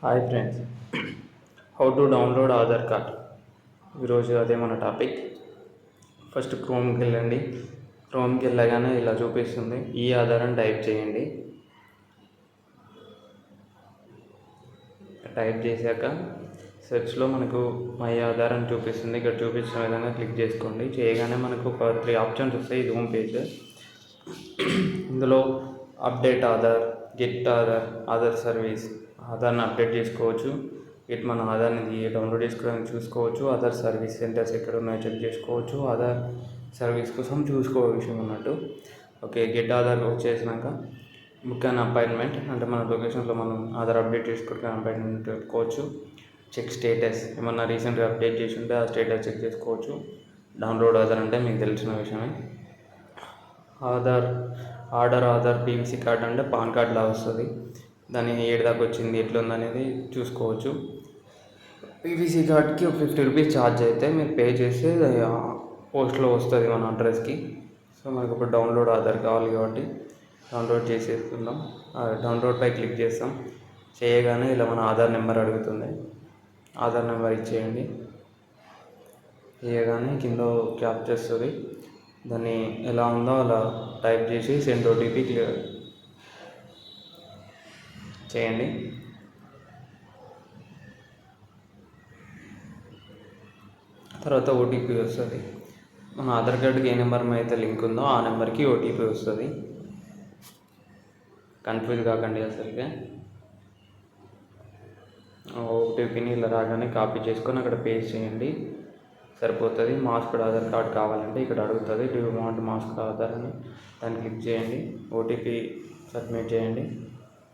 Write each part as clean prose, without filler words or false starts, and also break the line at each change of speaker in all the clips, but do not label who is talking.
Hi friends, how to download Aadhaar card. ఈరోజు అదే మన టాపిక్. ఫస్ట్ క్రోమ్కి వెళ్ళండి. క్రోమ్కి వెళ్ళగానే ఇలా చూపిస్తుంది, ఈ ఆధార్ అని టైప్ చేయండి. టైప్ చేశాక సెర్చ్లో మనకు మై ఆధార్ అని చూపిస్తుంది. ఇక్కడ చూపించిన విధంగా క్లిక్ చేసుకోండి. చేయగానే మనకు ఒక 3 ఆప్షన్స్ వస్తాయి. ఇది హోమ్ పేజ్. ఇందులో update Aadhaar, get Aadhaar, Aadhaar service. ఆధార్ని అప్డేట్ చేసుకోవచ్చు. మన ఆధార్ని డౌన్లోడ్ చేసుకోవడానికి చూసుకోవచ్చు. ఆధార్ సర్వీస్ సెంటర్స్ ఎక్కడ ఉన్నాయో చెక్ చేసుకోవచ్చు. ఆధార్ సర్వీస్ కోసం చూసుకోవచ్చు అన్నట్టు. ఓకే, గెట్ ఆధార్ వచ్చేసినాక బుక్ అండ్ అపాయింట్మెంట్, అంటే మన లొకేషన్లో మనం ఆధార్ అప్డేట్ చేసుకోవడానికి అపాయింట్మెంట్ పెట్టుకోవచ్చు. చెక్ స్టేటస్, ఏమన్నా రీసెంట్గా అప్డేట్ చేసి ఉంటే ఆ స్టేటస్ చెక్ చేసుకోవచ్చు. డౌన్లోడ్ ఆధార్ అంటే మీకు తెలిసిన విషయమే. ఆధార్ పీవీసీ కార్డ్ అంటే పాన్ కార్డ్లా వస్తుంది. దాన్ని ఏడు దాకా వచ్చింది, ఎట్లా ఉందనేది చూసుకోవచ్చు. పీవీసీ కార్డ్కి ఒక 50 రూపీస్ ఛార్జ్ అయితే మీరు పే చేస్తే పోస్ట్లో వస్తుంది మన అడ్రస్కి. సో మనకు ఇప్పుడు డౌన్లోడ్ ఆధార్ కావాలి కాబట్టి డౌన్లోడ్ చేసేసుకుందాం. డౌన్లోడ్పై క్లిక్ చేస్తాం. చేయగానే ఇలా మన ఆధార్ నెంబర్ అడుగుతుంది. ఆధార్ నెంబర్ ఇచ్చేయండి. చేయగానే కింద క్యాప్చా వస్తుంది. దాన్ని ఎలా ఉందో అలా టైప్ చేసి సెండ్ ఓటీపీ క్లియర్ చేయండి. తర్వాత ఓటీపీ వస్తుంది. మన ఆధార్ కార్డుకి ఏ నెంబర్ అయితే లింక్ ఉందో ఆ నెంబర్కి ఓటీపీ వస్తుంది. కన్ఫ్యూజ్ కాకండి అసలుగా. ఓటీపీని ఇలా రాగానే కాపీ చేసుకొని అక్కడ పేస్ట్ చేయండి, సరిపోతుంది. మాస్క్డ్ ఆధార్ కార్డ్ కావాలంటే ఇక్కడ అడుగుతుంది, do you want masked Aadhaar అని. దాన్ని క్లిక్ చేయండి. ఓటీపీ సబ్మిట్ చేయండి.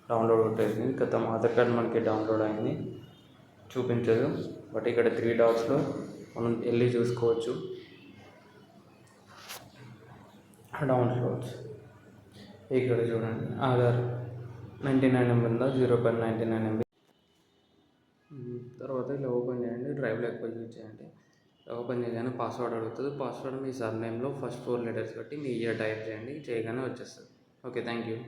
డౌన్లోడ్ అవుతుంది. క్రితం ఆధార్ కార్డ్ మనకి డౌన్లోడ్ అయింది. చూపించదు, బట్ ఇక్కడ 3 డాట్స్లో మనం వెళ్ళి చూసుకోవచ్చు. డౌన్లోడ్స్ ఇక్కడ చూడండి, ఆధార్ 99 MB ఉందా, 0.99 MB. తర్వాత ఇలా ఓపెన్ చేయండి. డ్రైవ్లో ఎక్కువ యూజ్ చేయండి. ఓపెన్ చేయగానే పాస్వర్డ్ అడుగుతుంది. పాస్వర్డ్ మీ సర్నేమ్లో ఫస్ట్ 4 లెటర్స్ బట్టి మీ ఇయర్ టైప్ చేయండి. చేయగానే వచ్చేస్తుంది. Okay, thank you.